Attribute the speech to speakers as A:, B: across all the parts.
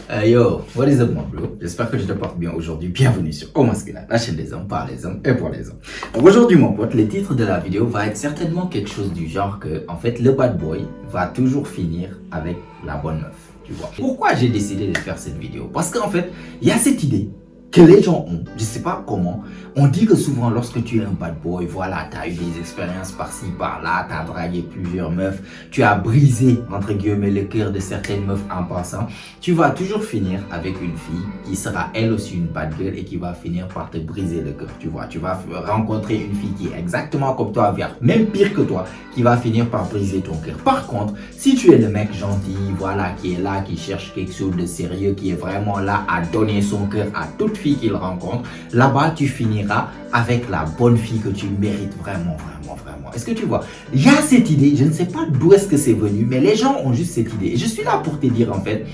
A: Yo, what is up mon bro? J'espère que je te porte bien aujourd'hui. Bienvenue sur Au Masculin, la chaîne des hommes, par les hommes et pour les hommes. Donc aujourd'hui mon pote, le titre de la vidéo va être certainement quelque chose du genre que, en fait, le bad boy va toujours finir avec la bonne meuf, tu vois. Pourquoi j'ai décidé de faire cette vidéo? Parce qu'en fait, il y a cette idée que les gens ont, je sais pas comment, on dit que souvent lorsque tu es un bad boy, voilà, tu as eu des expériences par-ci, par-là, tu as dragué plusieurs meufs, tu as brisé, entre guillemets, le cœur de certaines meufs en passant, tu vas toujours finir avec une fille qui sera elle aussi une bad girl et qui va finir par te briser le cœur, tu vois. Tu vas rencontrer une fille qui est exactement comme toi, même pire que toi, qui va finir par briser ton cœur. Par contre, si tu es le mec gentil, voilà, qui est là, qui cherche quelque chose de sérieux, qui est vraiment là à donner son cœur à toute fille qu'il rencontre, là-bas, tu finiras avec la bonne fille que tu mérites vraiment. Est-ce que tu vois? Il y a cette idée, je ne sais pas d'où est-ce que c'est venu, mais les gens ont juste cette idée. Et je suis là pour te dire en fait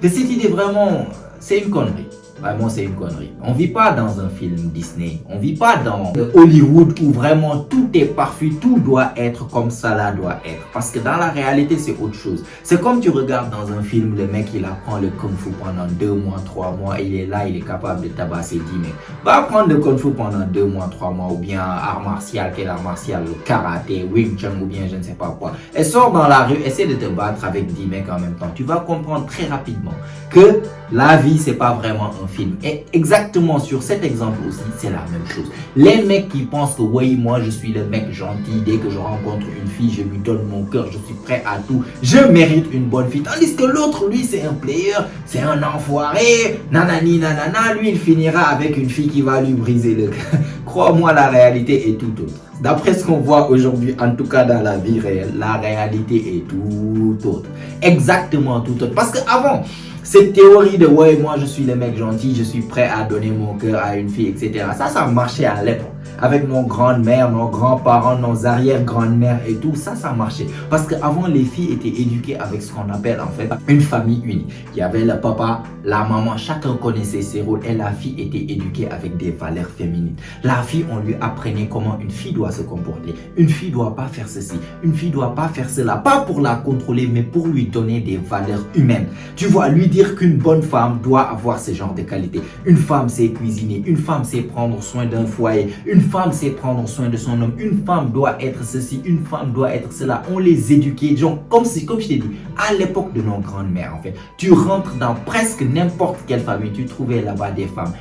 A: que cette idée vraiment, c'est une connerie. Vraiment, c'est une connerie. On vit pas dans un film Disney. On vit pas dans Hollywood où vraiment tout est parfait, tout doit être comme ça là doit être. Parce que dans la réalité, c'est autre chose. C'est comme tu regardes dans un film, le mec, il apprend le kung fu pendant 2 mois, 3 mois. Il est là, il est capable de tabasser 10 mecs. Va apprendre le kung fu pendant 2 mois, 3 mois. Ou bien art martial, quel art martial, le karaté, Wing Chun ou bien je ne sais pas quoi. Et sors dans la rue, essaie de te battre avec 10 mecs en même temps. Tu vas comprendre très rapidement que la vie, c'est pas vraiment un film. Et exactement sur cet exemple aussi, c'est la même chose. Les mecs qui pensent que oui, moi je suis le mec gentil, dès que je rencontre une fille, je lui donne mon cœur, je suis prêt à tout, je mérite une bonne fille. Tandis que l'autre, lui, c'est un player, c'est un enfoiré, nanani nanana, lui, il finira avec une fille qui va lui briser le cœur. Crois-moi, la réalité est tout autre. D'après ce qu'on voit aujourd'hui, en tout cas dans la vie réelle, la réalité est tout autre. Exactement tout autre. Parce qu'avant, cette théorie de ouais, moi je suis le mec gentil, je suis prêt à donner mon cœur à une fille, etc. Ça marchait à l'époque. Avec nos grandes-mères, nos grands-parents, nos arrière-grandes-mères et tout, ça marchait. Parce qu'avant, les filles étaient éduquées avec ce qu'on appelle en fait une famille unie. Il y avait le papa, la maman, chacun connaissait ses rôles et la fille était éduquée avec des valeurs féminines. La fille, on lui apprenait comment une fille doit se comporter. Une fille doit pas faire ceci, une fille doit pas faire cela. Pas pour la contrôler, mais pour lui donner des valeurs humaines. Tu vois, lui dire qu'une bonne femme doit avoir ce genre de qualités. Une femme sait cuisiner, une femme sait prendre soin d'un foyer, une femme sait prendre soin de son homme, une femme doit être ceci, une femme doit être cela. On les éduquait, genre, comme je t'ai dit, à l'époque de nos grandes-mères en fait. Tu rentres dans presque n'importe quelle famille, tu trouvais là-bas des femmes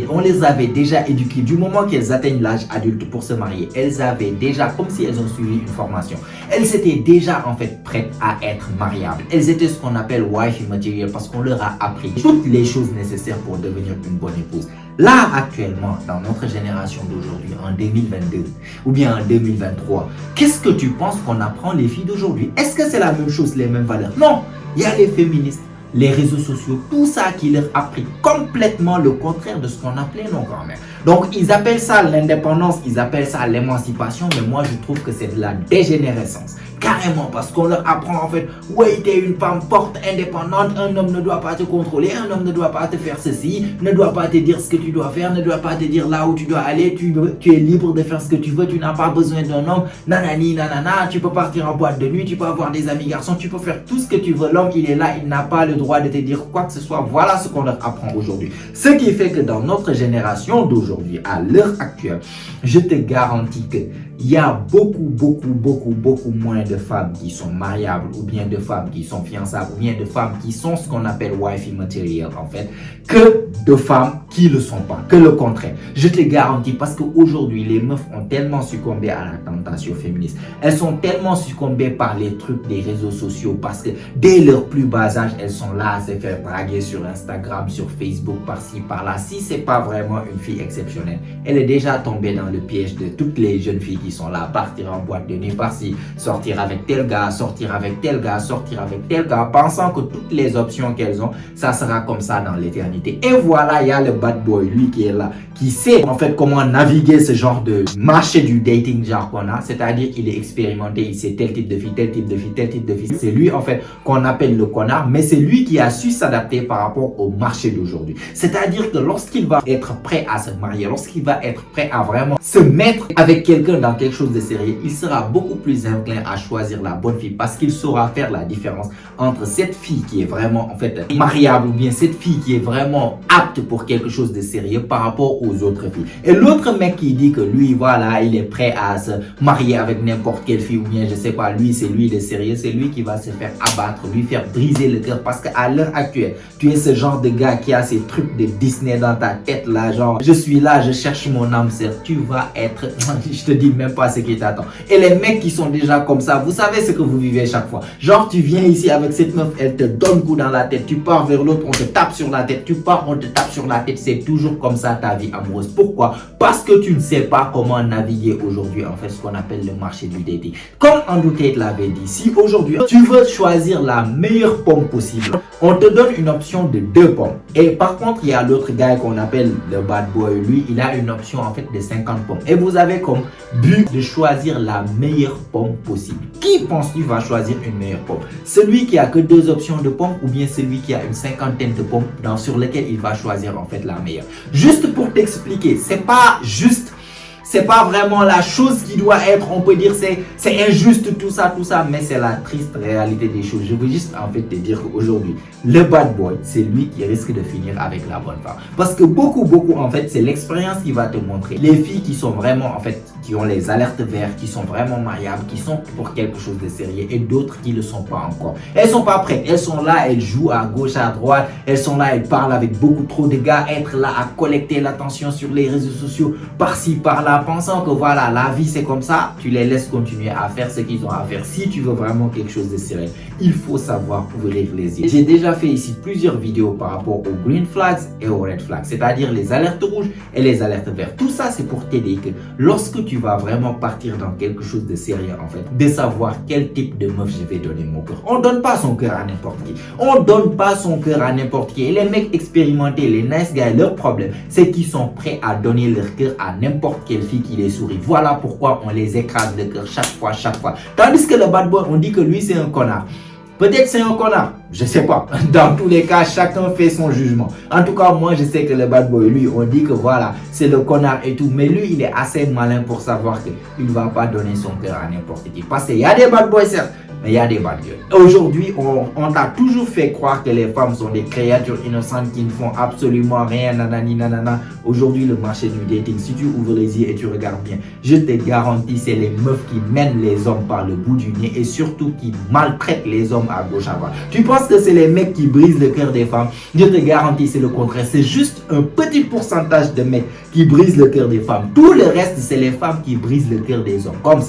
A: on les avait déjà éduquées du moment qu'elles atteignent l'âge adulte pour se marier. Elles avaient déjà, comme si elles ont suivi une formation, elles étaient déjà en fait prêtes à être mariables. Elles étaient ce qu'on appelle wifey material parce qu'on leur a appris toutes les choses nécessaires pour devenir une bonne épouse. Là, actuellement, dans notre génération d'aujourd'hui, en 2022 ou bien en 2023, qu'est-ce que tu penses qu'on apprend les filles d'aujourd'hui? Est-ce que c'est la même chose, les mêmes valeurs? Non, il y a les féministes, les réseaux sociaux, tout ça qui leur a appris complètement le contraire de ce qu'on appelait nos grands-mères. Donc, ils appellent ça l'indépendance, ils appellent ça l'émancipation, mais moi, je trouve que c'est de la dégénérescence. Carrément, parce qu'on leur apprend en fait, ouais, t'es une femme forte, indépendante, un homme ne doit pas te contrôler, un homme ne doit pas te faire ceci, ne doit pas te dire ce que tu dois faire, ne doit pas te dire là où tu dois aller, tu es libre de faire ce que tu veux, tu n'as pas besoin d'un homme, nanani, nanana, tu peux partir en boîte de nuit, tu peux avoir des amis garçons, tu peux faire tout ce que tu veux, l'homme il est là, il n'a pas le droit de te dire quoi que ce soit. Voilà ce qu'on leur apprend aujourd'hui. Ce qui fait que dans notre génération d'aujourd'hui, à l'heure actuelle, je te garantis que il y a beaucoup moins de femmes qui sont mariables ou bien de femmes qui sont fiançables ou bien de femmes qui sont ce qu'on appelle wifey material en fait que de femmes qui ne le sont pas, que le contraire. Je te garantis parce qu'aujourd'hui les meufs ont tellement succombé à la tentation féministe. Elles sont tellement succombées par les trucs des réseaux sociaux parce que dès leur plus bas âge, elles sont là à se faire draguer sur Instagram, sur Facebook, par-ci, par-là. Si c'est pas vraiment une fille exceptionnelle, elle est déjà tombée dans le piège de toutes les jeunes filles qui sont là, partir en boîte de nuit par-ci, sortir avec tel gars, sortir avec tel gars, sortir avec tel gars, pensant que toutes les options qu'elles ont, ça sera comme ça dans l'éternité. Et voilà, il y a le bad boy, lui qui est là, qui sait en fait comment naviguer ce genre de marché du dating genre qu'on a, c'est-à-dire qu'il est expérimenté, il sait tel type de fille, tel type de fille, tel type de fille. C'est lui en fait qu'on appelle le connard, mais c'est lui qui a su s'adapter par rapport au marché d'aujourd'hui. C'est-à-dire que lorsqu'il va être prêt à se marier, lorsqu'il va être prêt à vraiment se mettre avec quelqu'un dans quelque chose de sérieux, il sera beaucoup plus inclin à choisir choisir la bonne fille parce qu'il saura faire la différence entre cette fille qui est vraiment en fait mariable ou bien cette fille qui est vraiment apte pour quelque chose de sérieux par rapport aux autres filles. Et l'autre mec qui dit que lui, voilà, il est prêt à se marier avec n'importe quelle fille ou bien je sais pas, lui, c'est lui le sérieux, c'est lui qui va se faire abattre, lui faire briser le cœur parce qu'à l'heure actuelle, tu es ce genre de gars qui a ces trucs de Disney dans ta tête là, genre je suis là, je cherche mon âme sœur, tu vas être, je te dis même pas ce qui t'attend. Et les mecs qui sont déjà comme ça, vous savez ce que vous vivez chaque fois. Genre tu viens ici avec cette meuf, elle te donne coup dans la tête, tu pars vers l'autre, on te tape sur la tête, tu pars, on te tape sur la tête, c'est toujours comme ça ta vie amoureuse. Pourquoi? Parce que tu ne sais pas comment naviguer aujourd'hui en fait ce qu'on appelle le marché du dating. Comme Andrew Tate l'avait dit, si aujourd'hui tu veux choisir la meilleure pomme possible, on te donne une option de 2 pommes. Et par contre, il y a l'autre gars qu'on appelle le bad boy, lui, il a une option en fait de 50 pommes. Et vous avez comme but de choisir la meilleure pomme possible. Qui pense-tu va choisir une meilleure pomme? Celui qui a que 2 options de pommes ou bien celui qui a une cinquantaine de pommes sur lesquelles il va choisir en fait la meilleure? Juste pour t'expliquer, c'est pas juste, c'est pas vraiment la chose qui doit être, on peut dire c'est injuste tout ça, mais c'est la triste réalité des choses. Je veux juste en fait te dire qu'aujourd'hui, le bad boy, c'est lui qui risque de finir avec la bonne femme. Parce que beaucoup en fait, c'est l'expérience qui va te montrer. Les filles qui sont vraiment en fait, qui ont les alertes vertes, qui sont vraiment mariables, qui sont pour quelque chose de sérieux et d'autres qui ne le sont pas encore. Elles sont pas prêtes, elles sont là, elles jouent à gauche, à droite, elles sont là, elles parlent avec beaucoup trop de gars, être là à collecter l'attention sur les réseaux sociaux, par-ci, par-là, pensant que voilà, la vie c'est comme ça, tu les laisses continuer à faire ce qu'ils ont à faire. Si tu veux vraiment quelque chose de sérieux, il faut savoir ouvrir les yeux. J'ai déjà fait ici plusieurs vidéos par rapport aux green flags et aux red flags, c'est-à-dire les alertes rouges et les alertes vertes. Tout ça c'est pour t'aider que lorsque tu vas vraiment partir dans quelque chose de sérieux en fait, de savoir quel type de meuf je vais donner mon cœur. On donne pas son cœur à n'importe qui. On donne pas son cœur à n'importe qui. Et les mecs expérimentés, les nice guys, leur problème, c'est qu'ils sont prêts à donner leur cœur à n'importe quelle fille qui les sourit. Voilà pourquoi on les écrase le cœur chaque fois. Tandis que le bad boy, on dit que lui c'est un connard. Peut-être c'est un connard, je sais pas. Dans tous les cas, chacun fait son jugement. En tout cas, moi je sais que le bad boy, lui, on dit que voilà, c'est le connard et tout. Mais lui, il est assez malin pour savoir qu'il ne va pas donner son cœur à n'importe qui. Parce qu'il y a des bad boys certes, mais il y a des bad girls. Aujourd'hui, on t'a toujours fait croire que les femmes sont des créatures innocentes qui ne font absolument rien, nanani, nanana. Aujourd'hui, le marché du dating, si tu ouvres les yeux et tu regardes bien, je te garantis, c'est les meufs qui mènent les hommes par le bout du nez et surtout qui maltraitent les hommes à gauche à droite. Tu penses que c'est les mecs qui brisent le cœur des femmes? Je te garantis, c'est le contraire. C'est juste un petit pourcentage de mecs qui brisent le cœur des femmes. Tout le reste, c'est les femmes qui brisent le cœur des hommes. Comme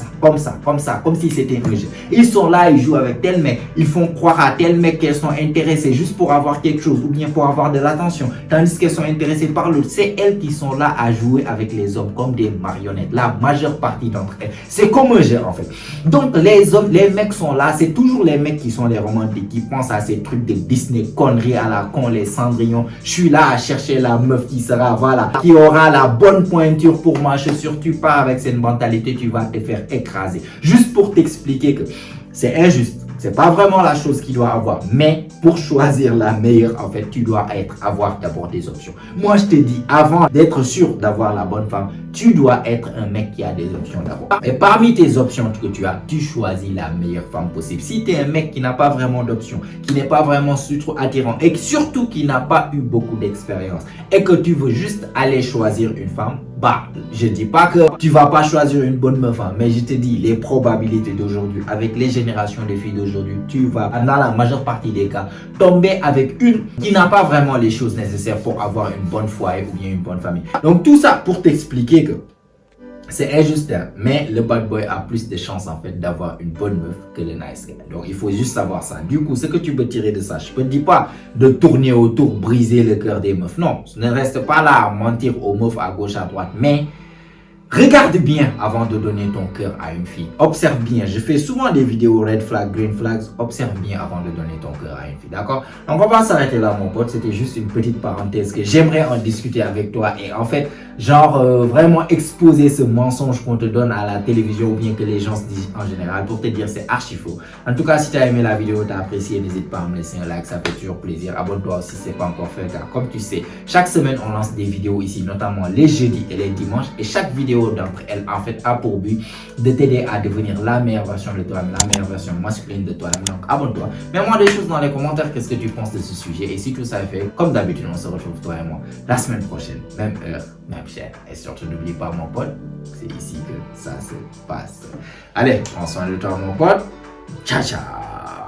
A: si c'était un jeu. Ils sont là, ils jouent avec tel mec. Ils font croire à tel mec qu'elles sont intéressées juste pour avoir quelque chose ou bien pour avoir de l'attention. Tandis qu'elles sont intéressées par l'autre. C'est elles qui sont là à jouer avec les hommes comme des marionnettes. La majeure partie d'entre elles. C'est comme un jeu en fait. Donc les hommes, les mecs sont là. C'est toujours les mecs qui sont les romantiques, qui pensent à ces trucs de Disney, conneries à la con, les Cendrillon. Je suis là à chercher la meuf qui sera, voilà, qui aura la bonne pointure pour ma chaussure. Tu pars avec cette mentalité, tu vas te faire écraser. Juste pour t'expliquer que c'est injuste. C'est pas vraiment la chose qu'il doit avoir. Mais pour choisir la meilleure, en fait, tu dois avoir d'abord des options. Moi, je te dis, avant d'être sûr d'avoir la bonne femme, tu dois être un mec qui a des options d'abord. Et parmi tes options que tu as, tu choisis la meilleure femme possible. Si tu es un mec qui n'a pas vraiment d'options, qui n'est pas vraiment trop attirant et surtout qui n'a pas eu beaucoup d'expérience et que tu veux juste aller choisir une femme, bah, je dis pas que tu vas pas choisir une bonne meuf, hein, mais je te dis, les probabilités d'aujourd'hui, avec les générations de filles d'aujourd'hui, tu vas, dans la majeure partie des cas, tomber avec une qui n'a pas vraiment les choses nécessaires pour avoir une bonne foyer ou bien une bonne famille. Donc tout ça pour t'expliquer que c'est injuste, hein, mais le bad boy a plus de chances en fait d'avoir une bonne meuf que le nice guy. Donc il faut juste savoir ça. Du coup, ce que tu peux tirer de ça, je ne te dis pas de tourner autour, briser le cœur des meufs. Non, ne reste pas là à mentir aux meufs à gauche, à droite. Mais regarde bien avant de donner ton cœur à une fille. Observe bien. Je fais souvent des vidéos red flag, green flags. Observe bien avant de donner ton cœur à une fille. D'accord? Donc on va s'arrêter là mon pote. C'était juste une petite parenthèse que j'aimerais en discuter avec toi. Et en fait, genre vraiment exposer ce mensonge qu'on te donne à la télévision ou bien que les gens se disent en général pour te dire c'est archi faux. En tout cas, si tu as aimé la vidéo, tu as apprécié, n'hésite pas à me laisser un like. Ça fait toujours plaisir. Abonne-toi aussi si ce n'est pas encore fait. Car comme tu sais, chaque semaine, on lance des vidéos ici, notamment les jeudis et les dimanches. Et chaque vidéo vidéo d'entre elles, en fait, a pour but de t'aider à devenir la meilleure version de toi-même, la meilleure version masculine de toi-même. Donc, abonne-toi. Mets-moi des choses dans les commentaires, qu'est-ce que tu penses de ce sujet. Et si tout ça est fait, comme d'habitude, on se retrouve, toi et moi, la semaine prochaine, même heure, même chaîne. Et surtout, n'oublie pas, mon pote, c'est ici que ça se passe. Allez, prends soin de toi, mon pote. Ciao, ciao.